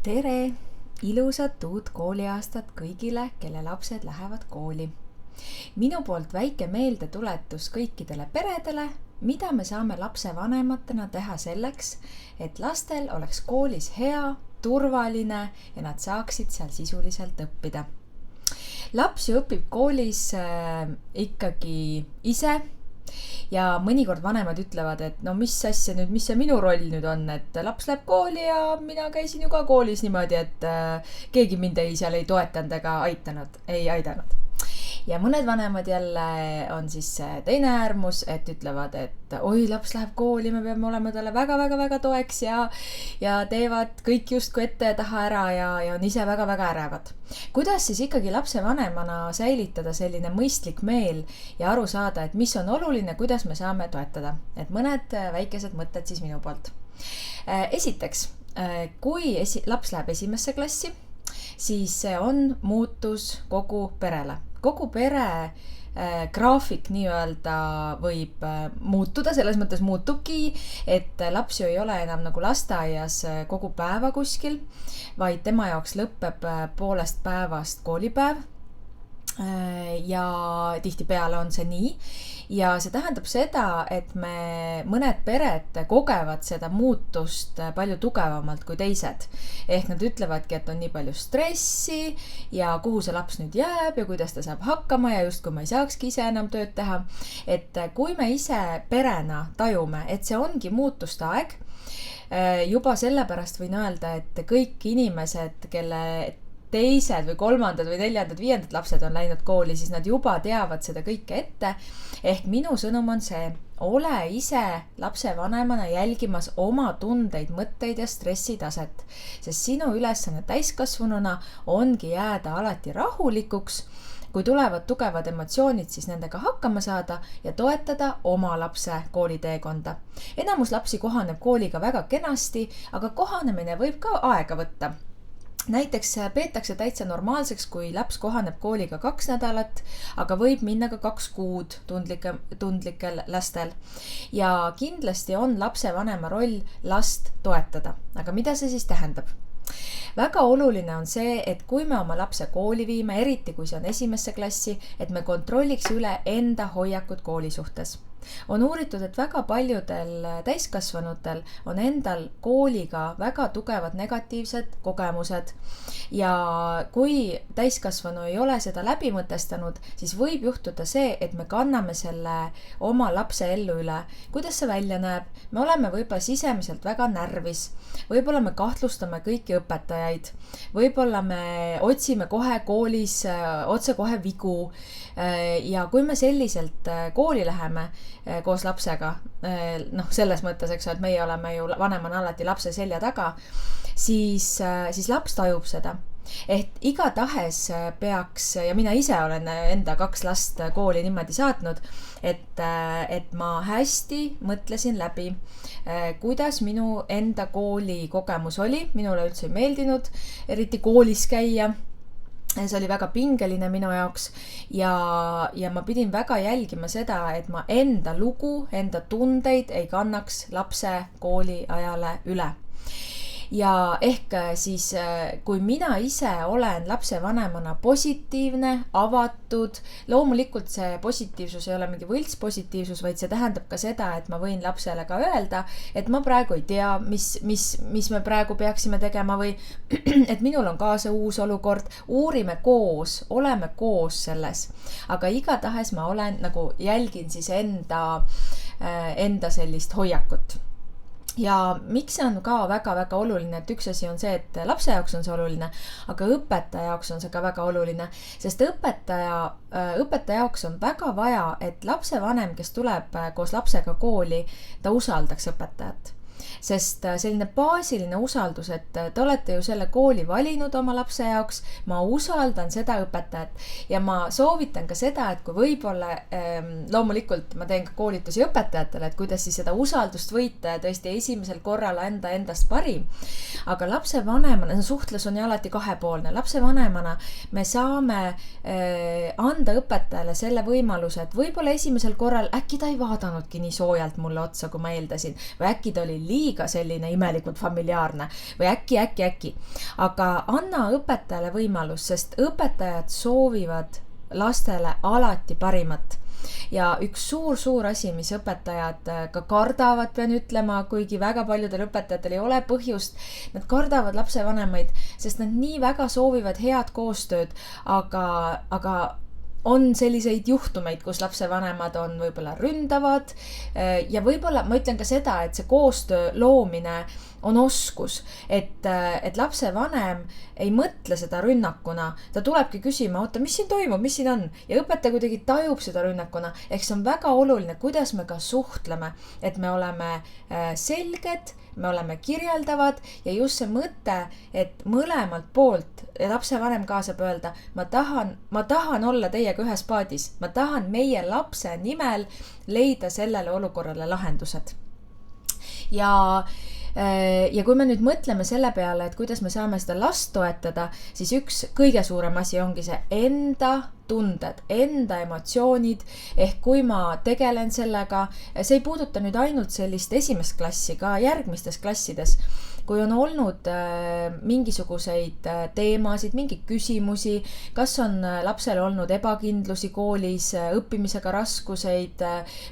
Tere! Ilusat uut kooliaastat kõigile, kelle lapsed lähevad kooli. Minu poolt väike meeldetuletus kõikidele peredele, mida me saame lapsevanematena teha selleks, et lastel oleks koolis hea, turvaline ja nad saaksid seal sisuliselt õppida. Laps ju õpib koolis ikkagi ise. Ja mõnikord vanemad ütlevad, et no mis asja nüüd, mis see minu roll nüüd on, et laps läheb kooli ja mina käisin ju ka koolis niimoodi, et keegi mind seal ei toetanud ega ei aidanud. Ja mõned vanemad jälle on siis teine äärmus, et ütlevad, et oi, laps läheb kooli, me peame olema talle väga toeks ja teevad kõik justkui ette ja taha ära ja on ise väga ärevad. Kuidas siis ikkagi lapsevanemana säilitada selline mõistlik meel ja aru saada, et mis on oluline, kuidas me saame toetada? Et mõned väikesed mõtted siis minu poolt. Esiteks, kui laps läheb esimesse klassi, siis see on muutus kogu perele. Kogu pere graafik nii-öelda võib muutuda, selles mõttes muutubki, et laps ju ei ole enam nagu lasteaias kogu päeva kuskil, vaid tema jaoks lõpeb poolest päevast koolipäev ja tihtipeale on see nii. Ja see tähendab seda, et mõned pered kogevad seda muutust palju tugevamalt kui teised. Ehk nad ütlevadki, et on nii palju stressi ja kuhu see laps nüüd jääb ja kuidas ta saab hakkama ja just kui ma ei saakski ise enam tööd teha. Et kui me ise perena tajume, et see ongi muutuste aeg, juba sellepärast võin öelda, et kõik inimesed, kelle teised või kolmandad või neljandad, viiendad lapsed on läinud kooli, siis nad juba teavad seda kõike ette. Ehk minu sõnum on see, ole ise lapsevanemana jälgimas oma tundeid, mõtteid ja stressitaset, sest sinu ülesanne täiskasvanuna ongi jääda alati rahulikuks. Kui tulevad tugevad emotsioonid, siis nendega hakkama saada ja toetada oma lapse kooliteekonda. Enamus lapsi kohaneb kooliga väga kenasti, aga kohanemine võib ka aega võtta. Näiteks peetakse täitsa normaalseks, kui laps kohaneb kooliga 2 nädalat, aga võib minna ka 2 kuud tundlikel lastel. Ja kindlasti on lapsevanema roll last toetada. Aga mida see siis tähendab? Väga oluline on see, et kui me oma lapse kooli viime, eriti kui see on esimesse klassi, et me kontrolliks üle enda hoiakud kooli suhtes. On uuritud, et väga paljudel täiskasvanutel on endal kooliga väga tugevad negatiivsed kogemused ja kui täiskasvanu ei ole seda läbi mõtestanud, siis võib juhtuda see, et me kanname selle oma lapse ellu üle. Kuidas see välja näeb? Me oleme võib-olla sisemiselt väga närvis, võib-olla me kahtlustame kõiki õpetajaid, võib-olla me otsime kohe koolis otse kohe vigu ja kui me selliselt kooli läheme koos lapsega, selles mõttes, eks, et meie oleme ju vanemana alati lapse selja taga, siis laps tajub seda. Et igatahes peaks, ja mina ise olen enda 2 last kooli niimoodi saatnud, et ma hästi mõtlesin läbi, kuidas minu enda kooli kogemus oli. Minule üldse ei meeldinud eriti koolis käia. See oli väga pingeline minu jaoks ja ma pidin väga jälgima seda, et ma enda lugu, enda tundeid ei kannaks lapse kooli ajale üle. Ja ehk siis, kui mina ise olen lapsevanemana positiivne, avatud, loomulikult see positiivsus ei ole mingi võlts positiivsus, vaid see tähendab ka seda, et ma võin lapsele ka öelda, et ma praegu ei tea, mis me praegu peaksime tegema või et minul on ka see uus olukord, uurime koos, oleme koos selles, aga igatahes ma nagu jälgin siis enda sellist hoiakut. Ja miks see on ka väga oluline, et üks asi on see, et lapse jaoks on see oluline, aga õpetaja jaoks on see ka väga oluline, sest õpetaja jaoks on väga vaja, et lapsevanem, kes tuleb koos lapsega kooli, ta usaldaks õpetajat. Sest selline baasiline usaldus, et te olete ju selle kooli valinud oma lapse jaoks, ma usaldan seda õpetajat ja ma soovitan ka seda, et kui võib-olla loomulikult ma teen ka koolitusi õpetajatele, et kuidas siis seda usaldust võita ja tõesti esimesel korral anda endast parim. Aga lapsevanemana, suhtlus on ju alati kahepoolne, lapsevanemana me saame anda õpetajale selle võimaluse, et võib-olla esimesel korral äkki ta ei vaadanudki nii soojalt mulle otsa, kui ma eeldasin, või äkki ta oli liiga selline imelikult familiaarne või äkki. Aga anna õpetajale võimalus, sest õpetajad soovivad lastele alati parimat. Ja üks suur asi, mis õpetajad ka kardavad, pean ütlema, kuigi väga paljudel õpetajatel ei ole põhjust, nad kardavad lapsevanemaid, sest nad nii väga soovivad head koostööd, aga on selliseid juhtumeid, kus lapsevanemad on võib-olla ründavad ja võib-olla ma ütlen ka seda, et see koostöö loomine on oskus, et lapsevanem ei mõtle seda rünnakuna, ta tulebki küsima, oota, mis siin toimub, mis siin on, ja õpetaja kuidagi tajub seda rünnakuna, ehk see on väga oluline, kuidas me ka suhtleme, et me oleme selged, me oleme kirjeldavad ja just see mõte, et mõlemalt poolt lapsevanem ka saab öelda, ma tahan olla teiega ühes paadis, ma tahan meie lapse nimel leida sellele olukorrale lahendused. Ja kui me nüüd mõtleme selle peale, et kuidas me saame seda last toetada, siis üks kõige suurem asi ongi see enda tunded, enda emotsioonid, ehk kui ma tegelen sellega, see ei puuduta nüüd ainult sellist esimest klassi, ka järgmistes klassides, kui on olnud mingisuguseid teemasid, mingeid küsimusi, kas on lapsel olnud ebakindlusi koolis, õppimisega raskuseid,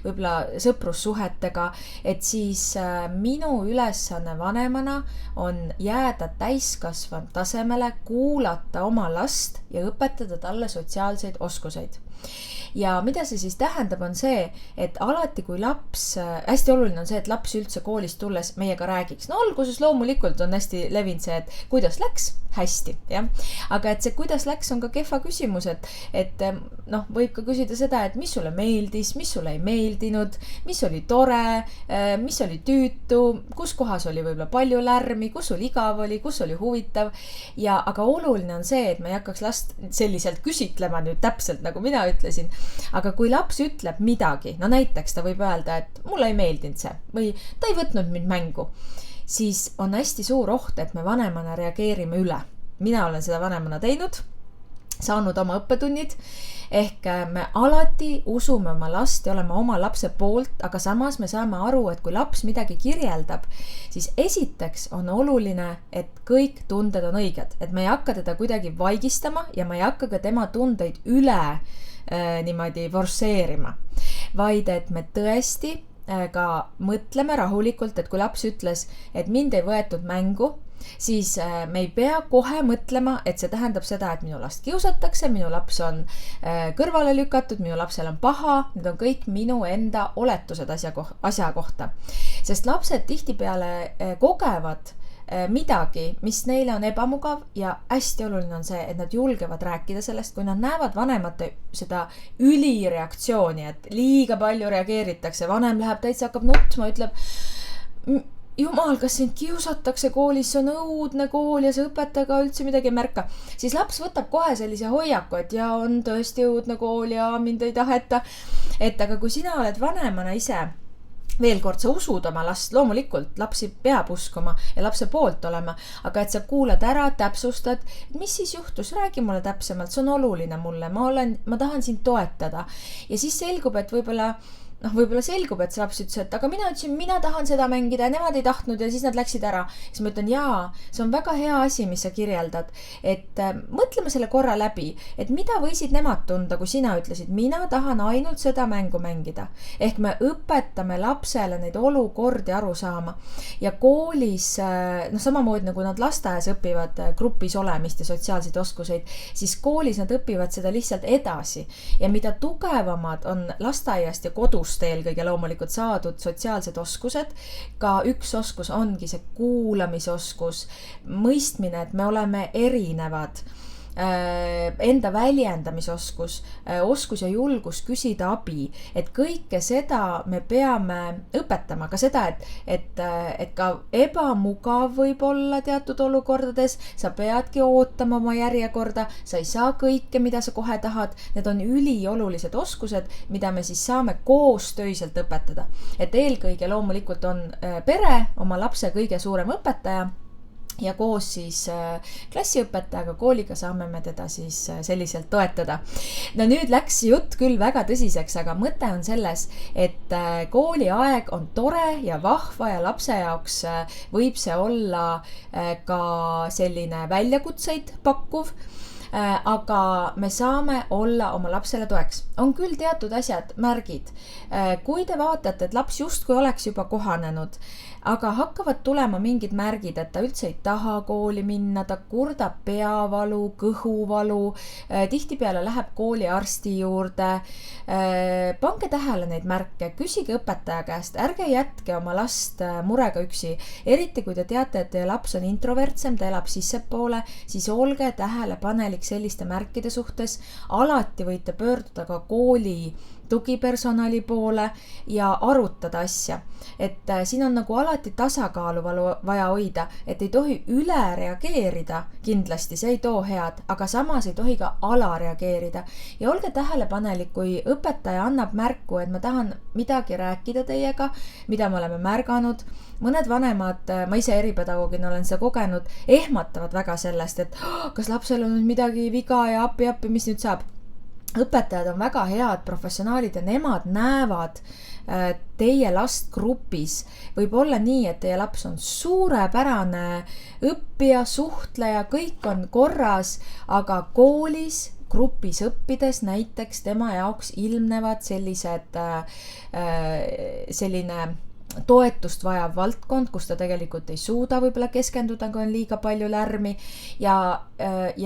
võib-olla sõprussuhetega, et siis minu ülesanne vanemana on jääda täiskasvanud tasemele, kuulata oma last ja õpetada talle sotsiaalseid oskuseid. Ja mida see siis tähendab, on see, et alati kui laps, hästi oluline on see, et laps üldse koolist tulles meiega räägiks. No alguses loomulikult on hästi levinud see, et kuidas läks? Hästi, jah. Aga et see kuidas läks on ka kehva küsimus, et võib ka küsida seda, et mis sulle meeldis, mis sulle ei meeldinud, mis oli tore, mis oli tüütu, kus kohas oli võib-olla palju lärmi, kus sul igav oli, kus oli huvitav. Aga oluline on see, et me ei hakkaks last selliselt küsitlema nüüd täpselt, nagu mina ütlesin. Aga kui laps ütleb midagi, no näiteks ta võib öelda, et mulle ei meeldinud see või ta ei võtnud mind mängu, siis on hästi suur oht, et me vanemana reageerime üle. Mina olen seda vanemana teinud, saanud oma õppetunnid, ehk me alati usume oma last ja oleme oma lapse poolt, aga samas me saame aru, et kui laps midagi kirjeldab, siis esiteks on oluline, et kõik tunded on õiged, et me ei hakka teda kuidagi vaigistama ja me ei hakka ka tema tundeid üle niimoodi forsseerima, vaid et me tõesti ka mõtleme rahulikult, et kui laps ütles, et mind ei võetud mängu, siis me ei pea kohe mõtlema, et see tähendab seda, et minu last kiusatakse, minu laps on kõrvale lükatud, minu lapsel on paha, need on kõik minu enda oletused asja kohta. Sest lapsed tihtipeale kogevad midagi, mis neile on ebamugav ja hästi oluline on see, et nad julgevad rääkida sellest, kui nad näevad vanemate seda ülireaktsiooni, et liiga palju reageeritakse, vanem läheb täitsa, hakkab nutma, ütleb, jumal, kas sind kiusatakse koolis, see on õudne kool ja see õpetaja üldse midagi ei märka, siis laps võtab kohe sellise hoiaku, et ja on tõesti õudne kool ja mind ei taheta, aga kui sina oled vanemana ise, veel kord, sa usud oma last, loomulikult lapsi peab uskuma ja lapse poolt olema, aga et sa kuulad ära, täpsustad, mis siis juhtus, räägi mulle täpsemalt, see on oluline mulle, ma tahan sind toetada ja siis selgub, et võib-olla selgub, et see laps ütles, et aga mina ütlesin, mina tahan seda mängida ja nemad ei tahtnud ja siis nad läksid ära. Siis ma ütlen, see on väga hea asi, mis sa kirjeldad, et mõtleme selle korra läbi, et mida võisid nemad tunda, kui sina ütlesid, mina tahan ainult seda mängu mängida. Ehk me õpetame lapsele neid olukordi aru saama ja koolis, samamoodi nagu nad lasteaias õpivad grupis olemist ja sotsiaalseid oskuseid, siis koolis nad õpivad seda lihtsalt edasi ja mida tugevamad on lasteaiast ja kodust eelkõige loomulikult saadud sotsiaalsed oskused, ka üks oskus ongi see kuulamisoskus, mõistmine, et me oleme erinevad, enda väljendamisoskus, oskus ja julgus küsida abi, et kõike seda me peame õpetama, ka seda, et ka ebamugav võib olla teatud olukordades, sa peadki ootama oma järjekorda, sa ei saa kõike, mida sa kohe tahad, need on üliolulised oskused, mida me siis saame koostöiselt õpetada, et eelkõige loomulikult on pere oma lapse kõige suurem õpetaja. ja koos siis klassiõpetajaga, kooliga saame me teda siis selliselt toetada. No nüüd läks jutt küll väga tõsiseks, aga mõte on selles, et kooliaeg on tore ja vahva ja lapse jaoks võib see olla ka selline väljakutseid pakkuv, aga me saame olla oma lapsele toeks. On küll teatud asjad, märgid. Kui te vaatate, et laps justkui oleks juba kohanenud, aga hakkavad tulema mingid märgid, et ta üldse ei taha kooli minna, ta kurdab peavalu, kõhuvalu, tihtipeale läheb kooli arsti juurde. Pange tähele neid märke, küsige õpetaja käest, ärge jätke oma last murega üksi. Eriti kui te teate, et teie laps on introvertsem, ta elab sissepoole, siis olge tähelepanelik selliste märkide suhtes. Alati võite pöörduda ka kooli tugipersonali poole ja arutada asja. Et siin on nagu alati tasakaalu vaja hoida, et ei tohi üle reageerida, kindlasti see ei too head, aga samas ei tohi ka alareageerida. Ja olge tähelepanelik, kui õpetaja annab märku, et ma tahan midagi rääkida teiega, mida me oleme märganud. Mõned vanemad, ma ise eripedagoogina olen seda kogenud, ehmatavad väga sellest, et kas lapsel on nüüd midagi viga ja appi, mis nüüd saab. Õpetajad on väga head professionaalid ja nemad näevad teie last grupis. Võib olla nii, et teie laps on suurepärane õppija, suhtleja, kõik on korras, aga koolis grupis õppides näiteks tema jaoks ilmnevad selline toetust vajav valdkond, kus ta tegelikult ei suuda võib-olla keskenduda, kui on liiga palju lärmi ja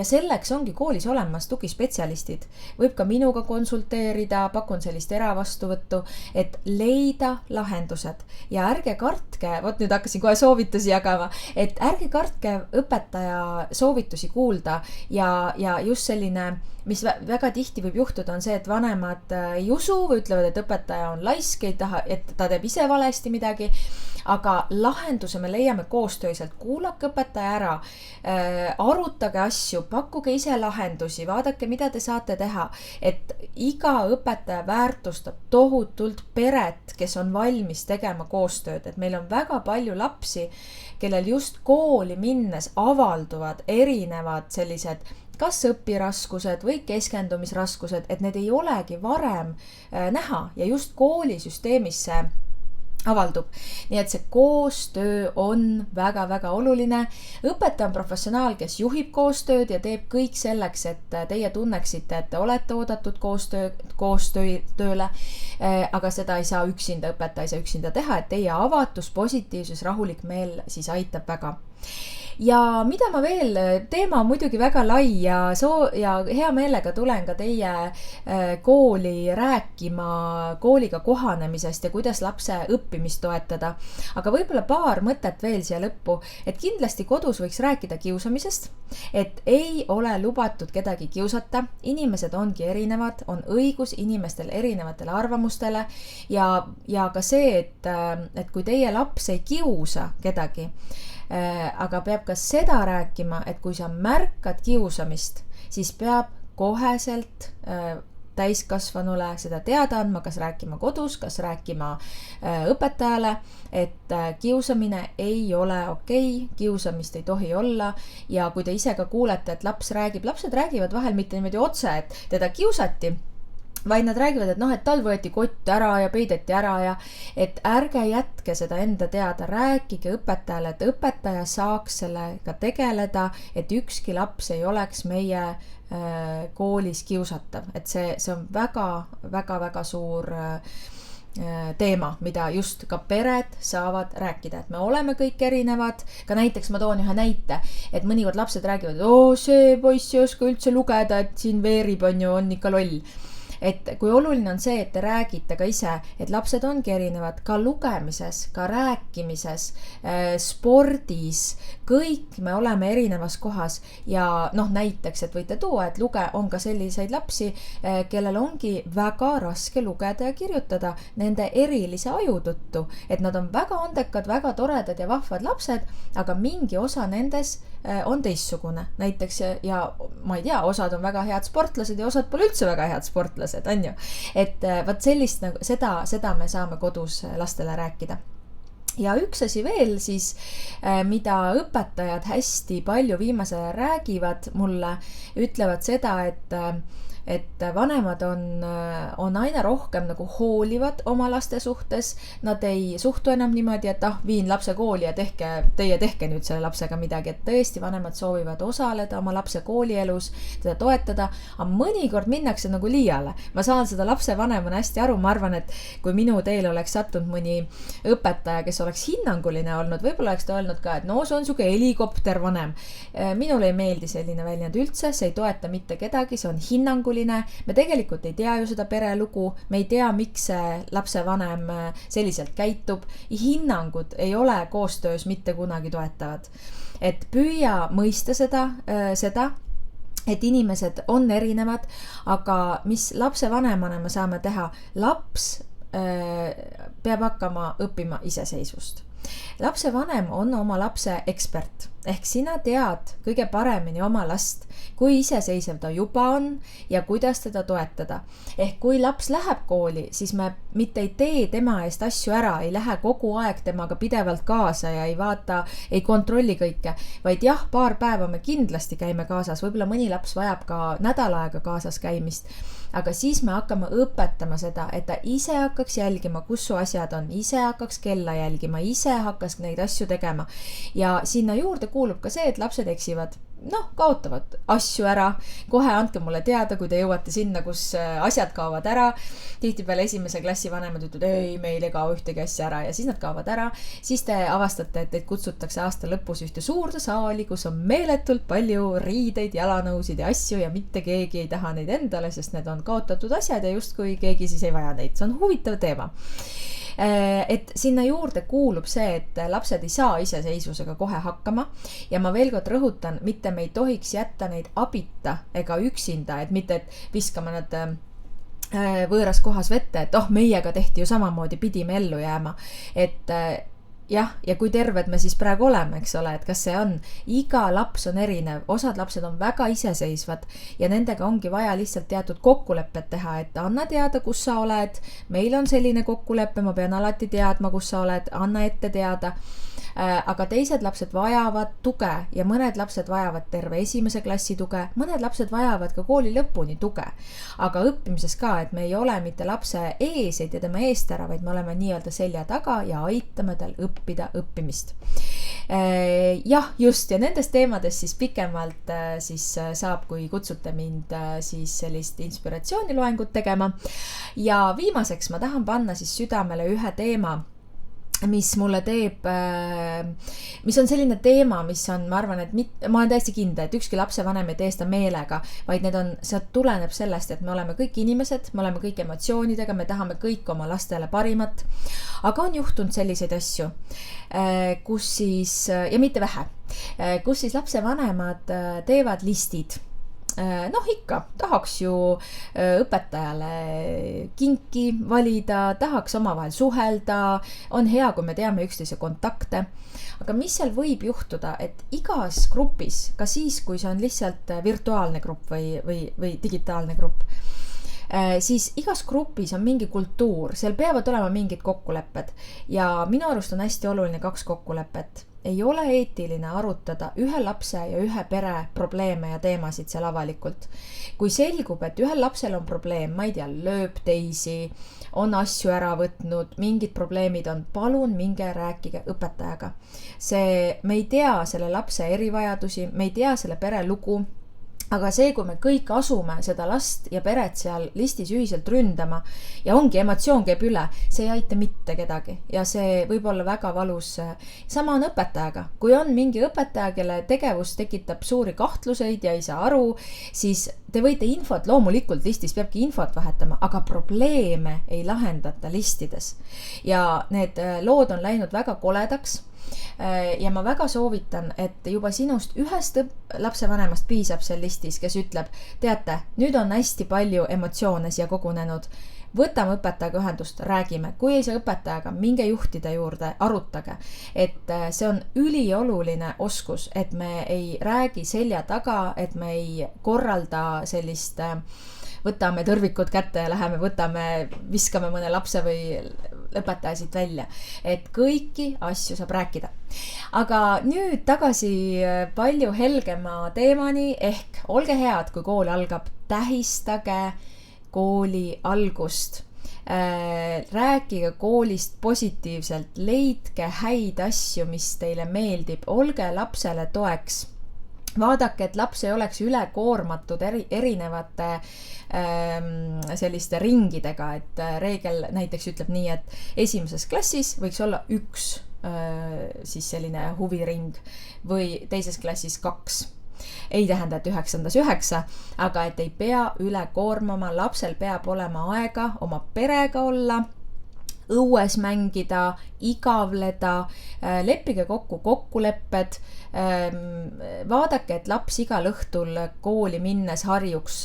selleks ongi koolis olemas tugispetsialistid. Võib ka minuga konsulteerida, pakun sellist eravastuvõttu, et leida lahendused ja ärge kartke, vot nüüd hakkasin kohe soovitusi jagama, et ärge kartke õpetaja soovitusi kuulda ja just selline, mis väga tihti võib juhtuda, on see, et vanemad ei usu või ütlevad, et õpetaja on laisk, ei taha, et ta teeb ise valesti midagi, aga lahenduse me leiame koostööselt. Kuulake õpetaja ära, arutage asju, pakkuge ise lahendusi, vaadake, mida te saate teha, et iga õpetaja väärtustab tohutult peret, kes on valmis tegema koostööd, et meil on väga palju lapsi, kellel just kooli minnes avalduvad erinevad sellised kas õpiraskused või keskendumisraskused, et need ei olegi varem näha ja just koolisüsteemis see avaldub. Nii et see koostöö on väga-väga oluline. Õpetaja on professionaal, kes juhib koostööd ja teeb kõik selleks, et teie tunneksite, et te olete oodatud koostööle, aga seda ei saa üksinda, õpetaja ei saa üksinda teha, et teie avatus, positiivsus, rahulik meel siis aitab väga. Ja mida ma veel, teema on muidugi väga lai ja hea meelega tulen ka teie kooli rääkima kooliga kohanemisest ja kuidas lapse õppimist toetada. Aga võib-olla paar mõtet veel siia lõppu, et kindlasti kodus võiks rääkida kiusamisest, et ei ole lubatud kedagi kiusata. Inimesed ongi erinevad, on õigus inimestel erinevatele arvamustele ja ka see, et kui teie laps ei kiusa kedagi, aga peab ka seda rääkima, et kui sa märkad kiusamist, siis peab koheselt täiskasvanule seda teada andma, kas rääkima kodus, kas rääkima õpetajale, et kiusamine ei ole okei, kiusamist ei tohi olla ja kui te ise ka kuulete, et lapsed räägivad vahel mitte niimoodi otse, et teda kiusati, vaid nad räägivad, et tal võeti kott ära ja peideti ära ja et ärge jätke seda enda teada, rääkige õpetajale, et õpetaja saaks sellega tegeleda, et ükski laps ei oleks meie koolis kiusatav, et see on väga-väga suur teema, mida just ka pered saavad rääkida, et me oleme kõik erinevad, ka näiteks ma toon ühe näite, et mõnikord lapsed räägivad, et see poiss ei oska üldse lugeda, et siin veerib, on ikka loll. Et kui oluline on see, et te räägite ka ise, et lapsed ongi erinevad ka lugemises, ka rääkimises, spordis, kõik me oleme erinevas kohas ja näiteks, et võite tuua, et on ka selliseid lapsi, kellel ongi väga raske lugeda ja kirjutada nende erilise aju tõttu, et nad on väga andekad, väga toredad ja vahvad lapsed, aga mingi osa nendes on teistsugune näiteks ja ma ei tea, osad on väga head sportlased ja osad pole üldse väga head sportlased, on ju. Et võt sellist, seda me saame kodus lastele rääkida. ja üks asi veel siis, mida õpetajad hästi palju viimasel ajal räägivad mulle, ütlevad seda, et vanemad on aina rohkem nagu hoolivad oma laste suhtes, nad ei suhtu enam niimoodi, et viin lapse kooli ja teie tehke nüüd selle lapsega midagi, et tõesti vanemad soovivad osaleda oma lapse koolielus, teda toetada, aga mõnikord minnakse nagu liiale. Ma saan seda lapsevanemana hästi aru, ma arvan, et kui minu teel oleks sattunud mõni õpetaja, kes oleks hinnanguline olnud, võib-olla oleks ta öelnud ka, et no see on siuke helikoptervanem. Minule ei meeldi selline väljend üldse, see ei toeta mitte kedagi, see on hinnanguline. Me tegelikult ei tea ju seda perelugu, me ei tea, miks see lapsevanem selliselt käitub. Hinnangud ei ole koostöös mitte kunagi toetavad. Et püüa mõista seda, et inimesed on erinevad, aga mis lapsevanemana me saame teha? Laps peab hakkama õppima iseseisvust. Lapsevanem on oma lapse ekspert, ehk sina tead kõige paremini oma last, kui iseseisev ta juba on ja kuidas teda toetada. Ehk kui laps läheb kooli, siis me mitte ei tee tema eest asju ära, ei lähe kogu aeg temaga pidevalt kaasa ja ei vaata, ei kontrolli kõike, vaid jah, paar päeva me kindlasti käime kaasas, võib-olla mõni laps vajab ka nädal aega kaasas käimist, aga siis me hakkame õpetama seda, et ta ise hakkaks jälgima, kus su asjad on, ise hakkaks kella jälgima, ise hakkas neid asju tegema. Ja sinna juurde kuulub ka see, et lapsed eksivad. Kaotavad asju ära. Kohe andke mulle teada, kui te jõuate sinna, kus asjad kaovad ära. Tihtipeale esimese klassi vanemad ütlevad, ei, meil ei kao ühtegi asja ära ja siis nad kaovad ära. Siis te avastate, et teid kutsutakse aasta lõpus ühte suurde saali, kus on meeletult palju riideid, jalanõusid ja asju ja mitte keegi ei taha neid endale, sest need on kaotatud asjad ja justkui keegi siis ei vaja neid. See on huvitav teema. Et sinna juurde kuulub see, et lapsed ei saa iseseisvusega kohe hakkama ja ma veel kord rõhutan, mitte me ei tohiks jätta neid abita ega üksinda, et mitte, et viskame nad võõras kohas vette, et meiega tehti ju samamoodi, pidime ellu jääma, et jah, ja kui terved me siis praegu oleme, eks ole, et kas see on, iga laps on erinev, osad lapsed on väga iseseisvad ja nendega ongi vaja lihtsalt teatud kokkulepped teha, et anna teada, kus sa oled, meil on selline kokkulepe, ma pean alati teadma, kus sa oled, anna ette teada. Aga teised lapsed vajavad tuge ja mõned lapsed vajavad terve esimese klassi tuge, mõned lapsed vajavad ka kooli lõpuni tuge. Aga õppimises ka, et me ei ole mitte lapse ees, ei tee tema eest ära, vaid me oleme nii-öelda selja taga ja aitame tal õppida õppimist. Jah, just, ja nendest teemades siis pikemalt siis saab, kui kutsute mind siis sellist inspiratsiooniloengut tegema. Ja viimaseks ma tahan panna siis südamele ühe teema, mis mulle teeb, mis on selline teema, mis on, ma arvan, et ma olen täiesti kindel, et ükski lapsevanem ei tee seda meelega, vaid see tuleneb sellest, et me oleme kõik inimesed, me oleme kõik emotsioonidega, me tahame kõik oma lastele parimat, aga on juhtunud selliseid asju, kus siis, ja mitte vähe, kus siis lapsevanemad teevad listid. Ikka, tahaks ju õpetajale kinki valida, tahaks omavahel suhelda, on hea, kui me teame üksteise kontakte. Aga mis seal võib juhtuda, et igas grupis, ka siis, kui see on lihtsalt virtuaalne grupp või digitaalne grupp, siis igas grupis on mingi kultuur, seal peavad olema mingid kokkulepped ja minu arust on hästi oluline 2 kokkulepet. Ei ole eetiline arutada ühe lapse ja ühe pere probleeme ja teemasid seal avalikult. Kui selgub, et ühel lapsel on probleem, ma ei tea, lööb teisi, on asju ära võtnud, mingid probleemid on, palun minge rääkige õpetajaga. Me ei tea selle lapse erivajadusi, me ei tea selle pere lugu. Aga see, kui me kõik asume seda last ja peret seal listis ühiselt ründama ja ongi emotsioon käib üle, see ei aita mitte kedagi ja see võib olla väga valus. Sama on õpetajaga. Kui on mingi õpetaja, kelle tegevus tekitab suuri kahtluseid ja ei saa aru, siis te võite infot, loomulikult listis peabki infot vahetama, aga probleeme ei lahendata listides. Ja need lood on läinud väga koledaks. Ja ma väga soovitan, et juba sinust ühest lapsevanemast piisab seal listis, kes ütleb, teate, nüüd on hästi palju emotsioone siia kogunenud. Võtame õpetajaga ühendust, räägime. Kui ei saa õpetajaga, minge juhtide juurde, arutage. Et see on ülioluline oskus, et me ei räägi selja taga, et me ei korralda sellist võtame tõrvikud kätte ja läheme, viskame mõne lapse või õpetaja siit välja, et kõiki asju saab rääkida. Aga nüüd tagasi palju helgema teemani, ehk olge head, kui kool algab, tähistage kooli algust. Rääkige koolist positiivselt, leidke häid asju, mis teile meeldib, olge lapsele toeks. Vaadake, et laps ei oleks ülekoormatud erinevate selliste ringidega, et reegel näiteks ütleb nii, et esimeses klassis võiks olla üks siis selline huviring või teises klassis 2. Ei tähenda, et 9. 9, aga et ei pea üle koormama, lapsel peab olema aega oma perega olla, õues mängida, igavleda, leppige kokkulepped, vaadake, et laps igal õhtul kooli minnes harjuks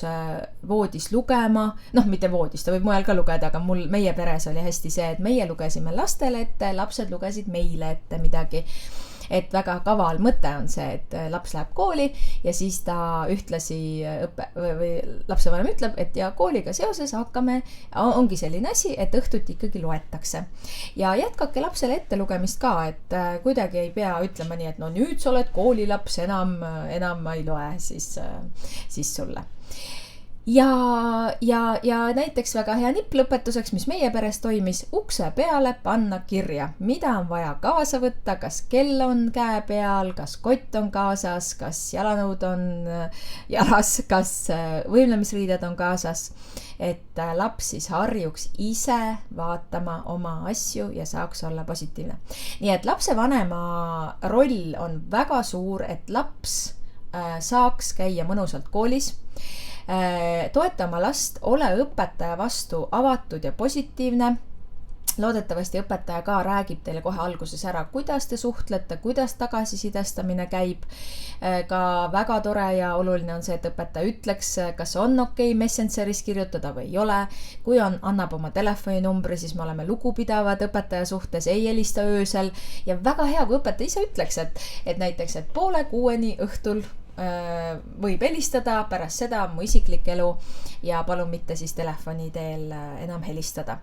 voodis lugema, mitte voodis, ta võib mujal ka lugeda, aga meie peres oli hästi see, et meie lugesime lastele ette, lapsed lugesid meile ette midagi. Et väga kaval mõte on see, et laps läheb kooli ja siis ta ühtlasi või lapsevanem ütleb, et ja kooliga seoses ongi selline asi, et õhtuti ikkagi loetakse. Ja jätkake lapsele ettelugemist ka, et kuidagi ei pea ütlema nii, et no nüüd sa oled koolilaps, enam ma ei loe siis sulle. Ja näiteks väga hea nipp lõpetuseks, mis meie peres toimis, ukse peale panna kirja, mida on vaja kaasa võtta, kas kell on käe peal, kas kott on kaasas, kas jalanõud on jalas, kas võimlemisriided on kaasas, et laps siis harjuks ise vaatama oma asju ja saaks olla positiivne. Nii et lapsevanema roll on väga suur, et laps saaks käia mõnusalt koolis, toeta oma last, ole õpetaja vastu avatud ja positiivne. Loodetavasti õpetaja ka räägib teile kohe alguses ära, kuidas te suhtlete, kuidas tagasisidestamine käib. Ka väga tore ja oluline on see, et õpetaja ütleks, kas on okei Messengeris kirjutada või ei ole. Kui annab oma telefoninumbri, siis me oleme lugupidavad õpetaja suhtes, ei helista öösel. Ja väga hea, kui õpetaja ise ütleks, et näiteks, et 5:30 õhtul võib helistada, pärast seda mu isiklik elu ja palun mitte siis telefoni teel enam helistada.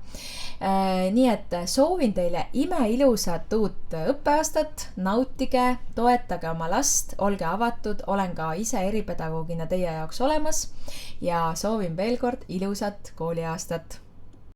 Nii et soovin teile imeilusat uut õppeaastat, nautige, toetage oma last, olge avatud, olen ka ise eripedagoogina teie jaoks olemas ja soovin veel kord ilusat kooliaastat.